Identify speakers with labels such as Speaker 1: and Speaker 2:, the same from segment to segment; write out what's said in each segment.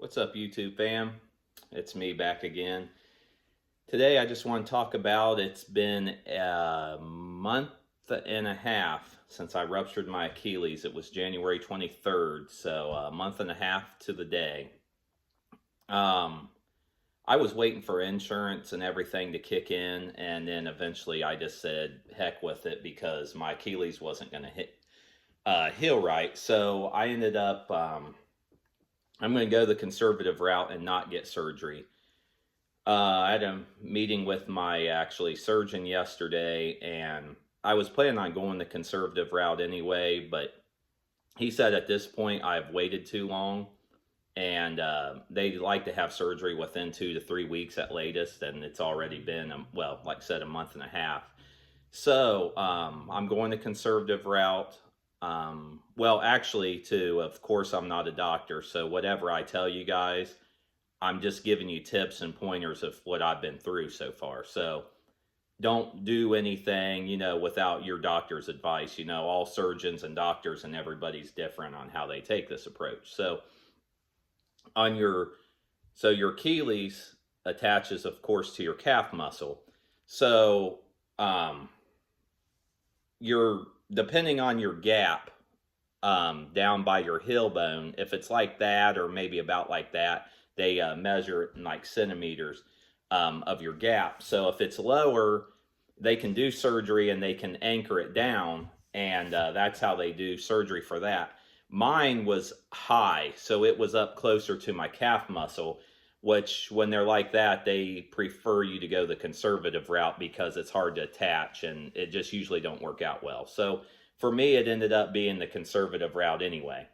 Speaker 1: What's up, YouTube fam? It's me back again. Today, I just want to talk about it's been a month and a half since I ruptured my Achilles. It was January 23rd, so a month and a half to the day. Um, I was waiting for insurance and everything to kick in, and then eventually I just said, heck with it, because my Achilles wasn't going to heal right. So I ended up, I'm going to go the conservative route and not get surgery. I had a meeting with my actually surgeon yesterday, and I was planning on going the conservative route anyway, but he said at this point I've waited too long, and they like to have surgery within 2 to 3 weeks at latest, and it's already been, well, like I said, a month and a half. So I'm going the conservative route. Well, actually, of course, I'm not a doctor, so whatever I tell you guys, I'm just giving you tips and pointers of what I've been through so far. So don't do anything, without your doctor's advice. All surgeons and doctors and everybody's different on how they take this approach. So on your Achilles attaches, of course, to your calf muscle. So your depending on your gap down by your heel bone, if it's like that or maybe about like that, they measure it in like centimeters of your gap. So if it's lower, they can do surgery and they can anchor it down, and that's how they do surgery for that. Mine was high, so it was up closer to my calf muscle, which when they're like that, they prefer you to go the conservative route because it's hard to attach and it just usually don't work out well. So for me, it ended up being the conservative route anyway.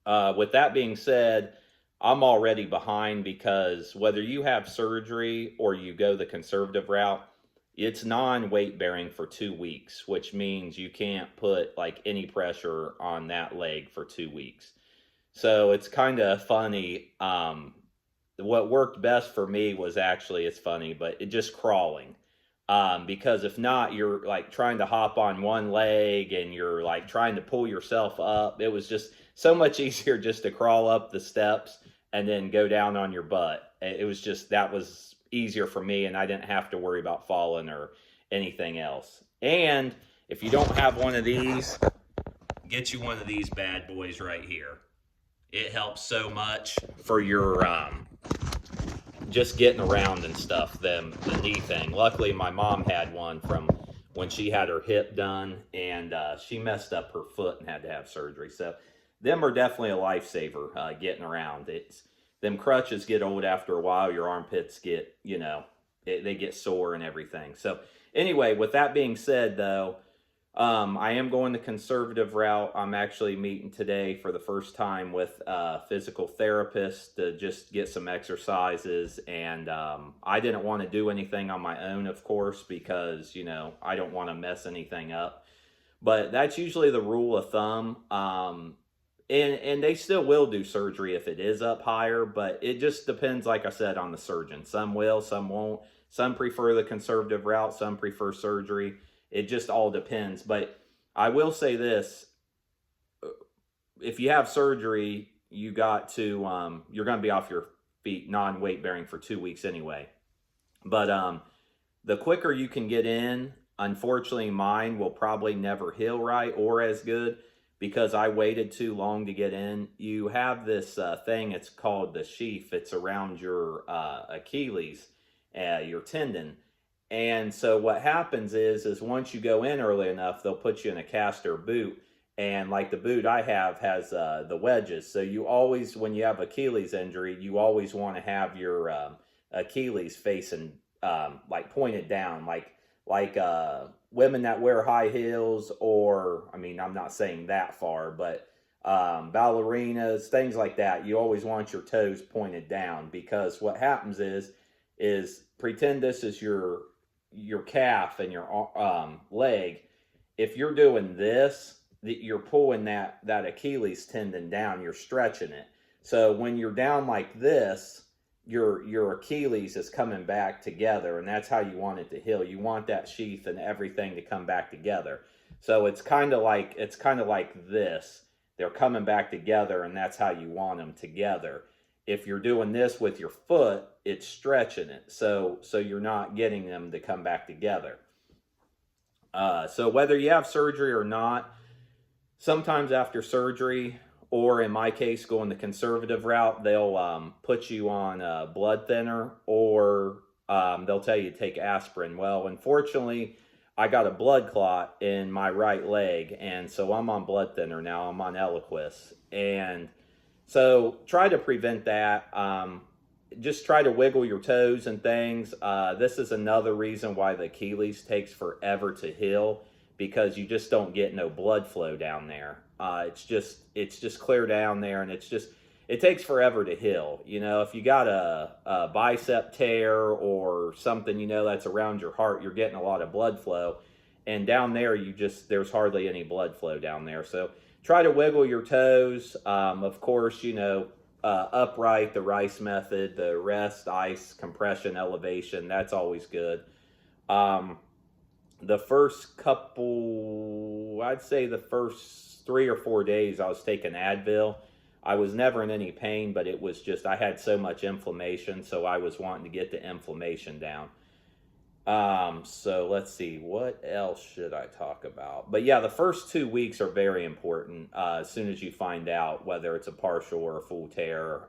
Speaker 1: With that being said, I'm already behind because whether you have surgery or you go the conservative route, it's non-weight bearing for 2 weeks, which means you can't put like any pressure on that leg for 2 weeks. So it's kind of funny. What worked best for me was actually, it's funny, but it just crawling. Because if not, you're like trying to hop on one leg and you're like trying to pull yourself up. It was just so much easier just to crawl up the steps and then go down on your butt. It was just, that was easier for me, and I didn't have to worry about falling or anything else. And if you don't have one of these, get you one of these bad boys right here. It helps so much for your just getting around and stuff, the knee thing. Luckily, my mom had one from when she had her hip done, and she messed up her foot and had to have surgery. So them are definitely a lifesaver, getting around. It's them crutches get old after a while. Your armpits get, they get sore and everything. So anyway, with that being said, though, I am going the conservative route. I'm actually meeting today for the first time with a physical therapist to just get some exercises. And I didn't want to do anything on my own, of course, because, I don't want to mess anything up. But that's usually the rule of thumb. And they still will do surgery if it is up higher, but it just depends, like I said, on the surgeon. Some will, some won't. Some prefer the conservative route, some prefer surgery. It just all depends. But I will say this: if you have surgery, you're going to be off your feet, non-weight bearing for 2 weeks anyway. But the quicker you can get in, unfortunately, mine will probably never heal right or as good because I waited too long to get in. You have this thing, it's called the sheath. It's around your Achilles, your tendon. And so what happens is once you go in early enough, they'll put you in a caster boot. And like the boot I have has the wedges. So you always, when you have Achilles injury, you always want to have your Achilles facing like pointed down, like women that wear high heels, or I mean, I'm not saying that far, but ballerinas, things like that. You always want your toes pointed down, because what happens is pretend this is your calf and your leg. If you're doing this, you're pulling that Achilles tendon down, you're stretching it. So when you're down like this, your Achilles is coming back together, and that's how you want it to heal. You want that sheath and everything to come back together. So it's kind of like this. They're coming back together, and that's how you want them together. If you're doing this with your foot, it's stretching it. So you're not getting them to come back together. So whether you have surgery or not, sometimes after surgery, or in my case, going the conservative route, they'll put you on a blood thinner, or they'll tell you to take aspirin. Well, unfortunately, I got a blood clot in my right leg, and so I'm on blood thinner now. I'm on Eliquis, and so try to prevent that. Just try to wiggle your toes and things. This is another reason why the Achilles takes forever to heal, because you just don't get no blood flow down there. It's just clear down there, and it takes forever to heal. You know, if you got a bicep tear or something, you know, that's around your heart, you're getting a lot of blood flow, and down there there's hardly any blood flow down there. So try to wiggle your toes. Of course, you know, upright, the Rice method, the rest, ice, compression, elevation, that's always good. The first couple, I'd say the first 3 or 4 days, I was taking Advil. I was never in any pain, but it was just, I had so much inflammation, so I was wanting to get the inflammation down. So let's see, what else should I talk about? But yeah, the first 2 weeks are very important. As soon as you find out whether it's a partial or a full tear,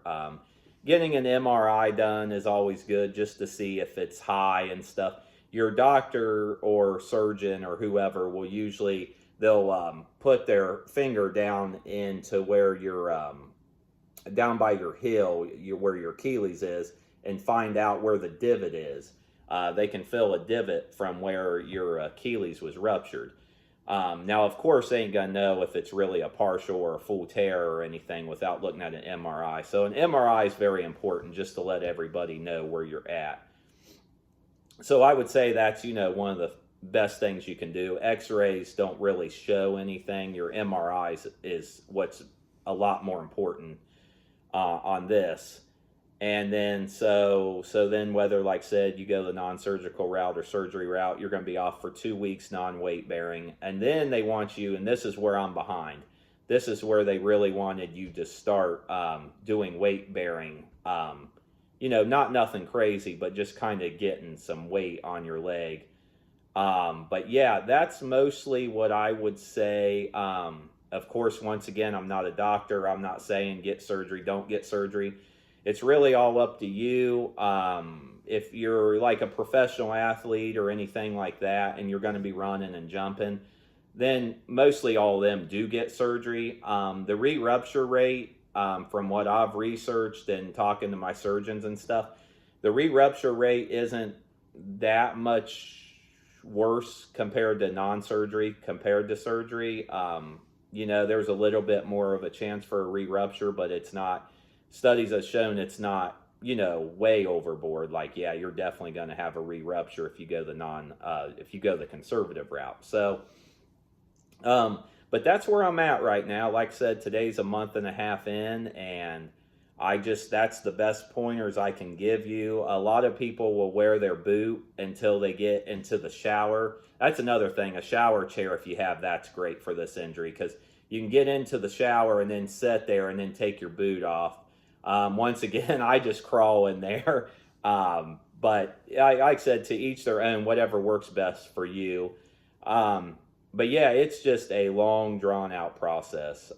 Speaker 1: getting an MRI done is always good, just to see if it's high and stuff. Your doctor or surgeon or whoever will usually, they'll put their finger down into where you're down by your heel, where your Achilles is, and find out where the divot is. They can fill a divot from where your Achilles was ruptured. Now, of course, they ain't gonna know if it's really a partial or a full tear or anything without looking at an MRI. So an MRI is very important, just to let everybody know where you're at. So I would say that's, you know, one of the best things you can do. X-rays don't really show anything. Your MRIs is what's a lot more important on this. And then so then whether, like I said, you go the non-surgical route or surgery route, you're going to be off for 2 weeks non-weight bearing. And then they want you, and this is where I'm behind, this is where they really wanted you to start doing weight bearing. You know, not nothing crazy, but just kind of getting some weight on your leg. But yeah, that's mostly what I would say. Of course, once again, I'm not a doctor. I'm not saying get surgery, don't get surgery. It's really all up to you. If you're like a professional athlete or anything like that, and you're going to be running and jumping, then mostly all of them do get surgery. The re-rupture rate, from what I've researched and talking to my surgeons and stuff, the re-rupture rate isn't that much worse compared to non-surgery compared to surgery. You know, there's a little bit more of a chance for a re-rupture, but it's not, studies have shown it's not, you know, way overboard. Like, yeah, you're definitely going to have a re-rupture if you go the conservative route. So, but that's where I'm at right now. Like I said, today's a month and a half in, and that's the best pointers I can give you. A lot of people will wear their boot until they get into the shower. That's another thing. A shower chair, if you have, that's great for this injury, because you can get into the shower and then sit there and then take your boot off. Once again, I just crawl in there. But like I said, to each their own, whatever works best for you. But yeah, it's just a long, drawn out process.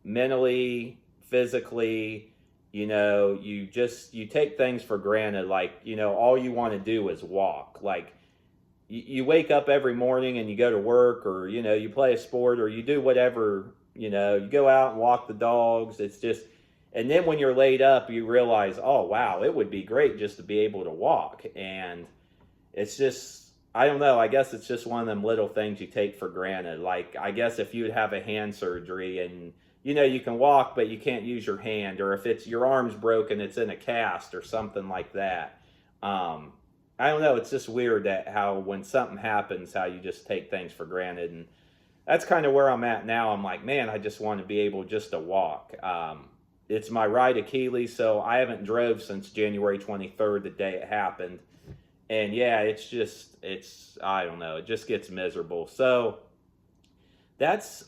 Speaker 1: Mentally, physically, you know, you take things for granted. Like, you know, all you want to do is walk. Like, you wake up every morning and you go to work, or, you know, you play a sport, or you do whatever, you know, you go out and walk the dogs. It's just, and then when you're laid up, you realize, oh, wow, it would be great just to be able to walk. And it's just, I don't know, I guess it's just one of them little things you take for granted. Like, I guess if you'd have a hand surgery and, you know, you can walk, but you can't use your hand, or if it's your arm's broken, it's in a cast or something like that. I don't know, it's just weird that how when something happens, how you just take things for granted. And that's kind of where I'm at now. I'm like, man, I just want to be able just to walk. It's my right Achilles, so I haven't drove since January 23rd, the day it happened. And yeah, I don't know, it just gets miserable. So that's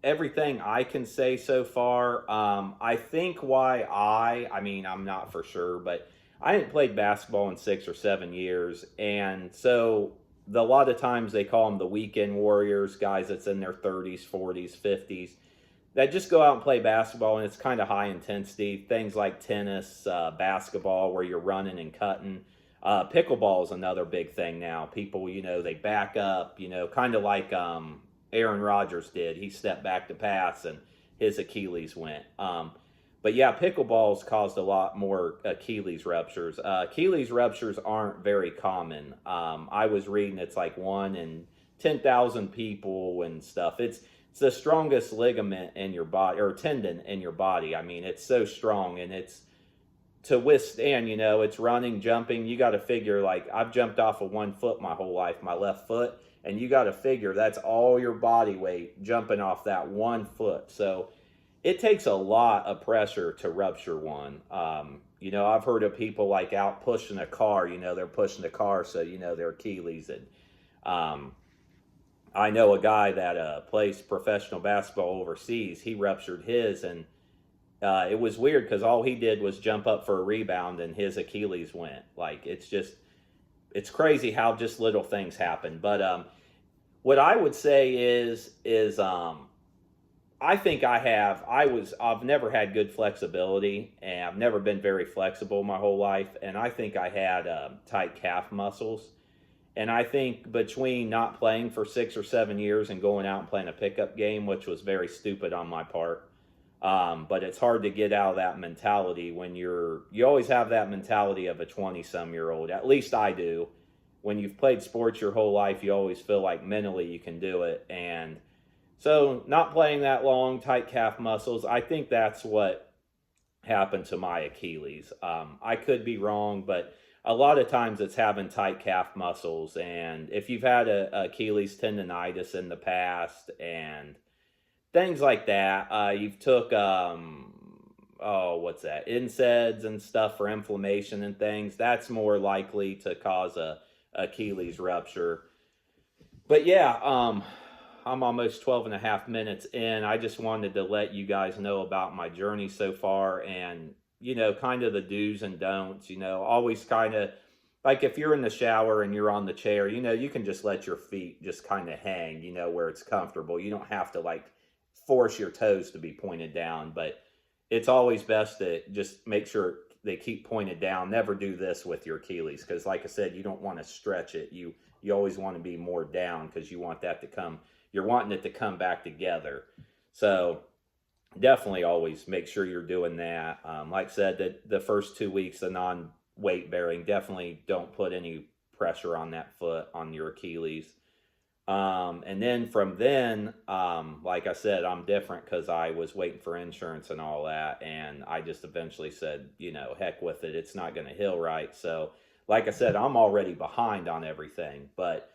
Speaker 1: everything I can say so far, I think why I mean, I'm not for sure, but I hadn't played basketball in 6 or 7 years. And so a lot of times they call them the weekend warriors, guys that's in their 30s, 40s, 50s that just go out and play basketball, and it's kind of high intensity. Things like tennis, basketball, where you're running and cutting. Pickleball is another big thing now. People, they back up, kind of like Aaron Rodgers did. He stepped back to pass, and his Achilles went. But yeah, pickleball's caused a lot more Achilles ruptures. Achilles ruptures aren't very common. I was reading it's like 1 in 10,000 people and stuff. It's the strongest ligament in your body, or tendon in your body. I mean, it's so strong, and it's to withstand, it's running, jumping. You got to figure, like, I've jumped off of 1 foot my whole life, my left foot, and you got to figure that's all your body weight jumping off that 1 foot. So it takes a lot of pressure to rupture one. I've heard of people like out pushing a car, they're pushing the car, so, their Achilles. And I know a guy that plays professional basketball overseas. He ruptured his, and it was weird because all he did was jump up for a rebound, and his Achilles went. Like, it's crazy how just little things happen. But what I would say is I think I've never had good flexibility, and I've never been very flexible my whole life, and I think I had tight calf muscles. And I think between not playing for 6 or 7 years and going out and playing a pickup game, which was very stupid on my part, but it's hard to get out of that mentality when you always have that mentality of a 20-some-year-old. At least I do. When you've played sports your whole life, you always feel like mentally you can do it. And so not playing that long, tight calf muscles, I think that's what happened to my Achilles. I could be wrong, but a lot of times it's having tight calf muscles. And if you've had a Achilles tendonitis in the past and things like that, you've took what's that, NSAIDs and stuff for inflammation and things, that's more likely to cause a Achilles rupture. But yeah, I'm almost 12 and a half minutes in. I just wanted to let you guys know about my journey so far, and kind of the do's and don'ts. Always kind of like if you're in the shower and you're on the chair, you can just let your feet just kind of hang, where it's comfortable. You don't have to like force your toes to be pointed down, but it's always best to just make sure they keep pointed down. Never do this with your Achilles, because like I said, you don't want to stretch it. You always want to be more down, because you're wanting it to come back together. So definitely always make sure you're doing that. Like I said, the first 2 weeks, the non-weight bearing, definitely don't put any pressure on that foot, on your Achilles. And then from then, like I said, I'm different because I was waiting for insurance and all that. And I just eventually said, heck with it. It's not going to heal right. So like I said, I'm already behind on everything, but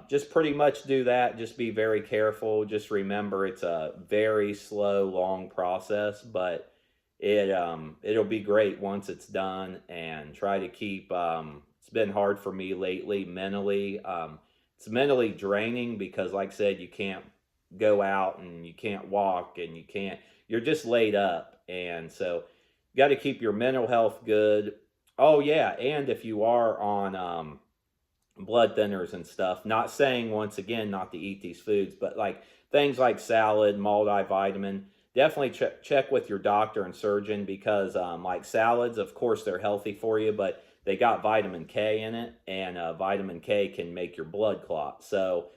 Speaker 1: just pretty much do that. Just be very careful. Just remember it's a very slow, long process, but it'll be great once it's done. And try to keep, it's been hard for me lately mentally. It's mentally draining because like I said, you can't go out and you can't walk and you're just laid up. And so you got to keep your mental health good. Oh yeah. And if you are on, blood thinners and stuff, not saying once again not to eat these foods, but like things like salad, multivitamin, definitely check with your doctor and surgeon, because like salads, of course they're healthy for you, but they got vitamin K in it, and vitamin K can make your blood clot. So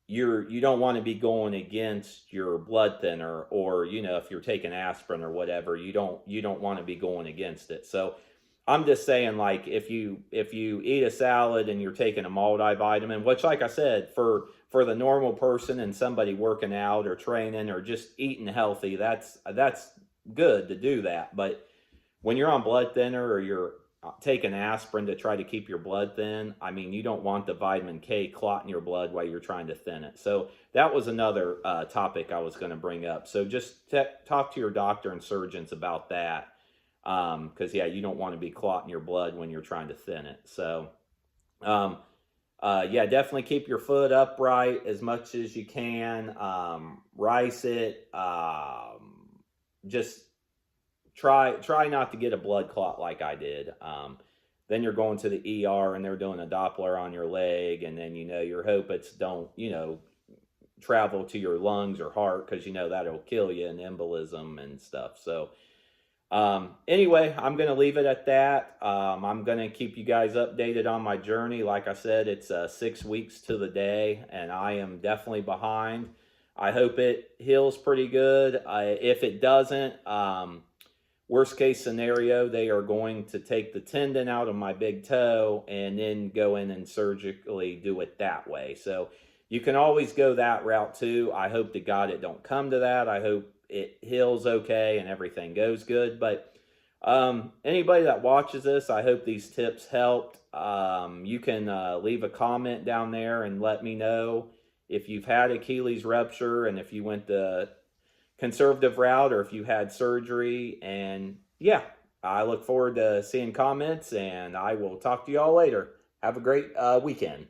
Speaker 1: you don't want to be going against your blood thinner, or if you're taking aspirin or whatever, you don't want to be going against it. So I'm just saying, like, if you eat a salad and you're taking a multivitamin, which, like I said, for the normal person and somebody working out or training or just eating healthy, that's good to do that. But when you're on blood thinner or you're taking aspirin to try to keep your blood thin, I mean, you don't want the vitamin K clotting your blood while you're trying to thin it. So that was another topic I was going to bring up. So just talk to your doctor and surgeons about that. Because yeah, you don't want to be clotting your blood when you're trying to thin it. So yeah, definitely keep your foot upright as much as you can. Rice it. Just try not to get a blood clot like I did. Then you're going to the ER and they're doing a Doppler on your leg, and then your hope it's don't travel to your lungs or heart, because that'll kill you, and embolism and stuff. So anyway, I'm going to leave it at that. I'm going to keep you guys updated on my journey. Like I said, it's 6 weeks to the day, and I am definitely behind. I hope it heals pretty good. If it doesn't, worst case scenario, they are going to take the tendon out of my big toe and then go in and surgically do it that way. So you can always go that route too. I hope to God it don't come to that. I hope it heals okay and everything goes good. But anybody that watches this, I hope these tips helped. You can leave a comment down there and let me know if you've had Achilles rupture and if you went the conservative route or if you had surgery. And yeah, I look forward to seeing comments, and I will talk to you all later. Have a great weekend.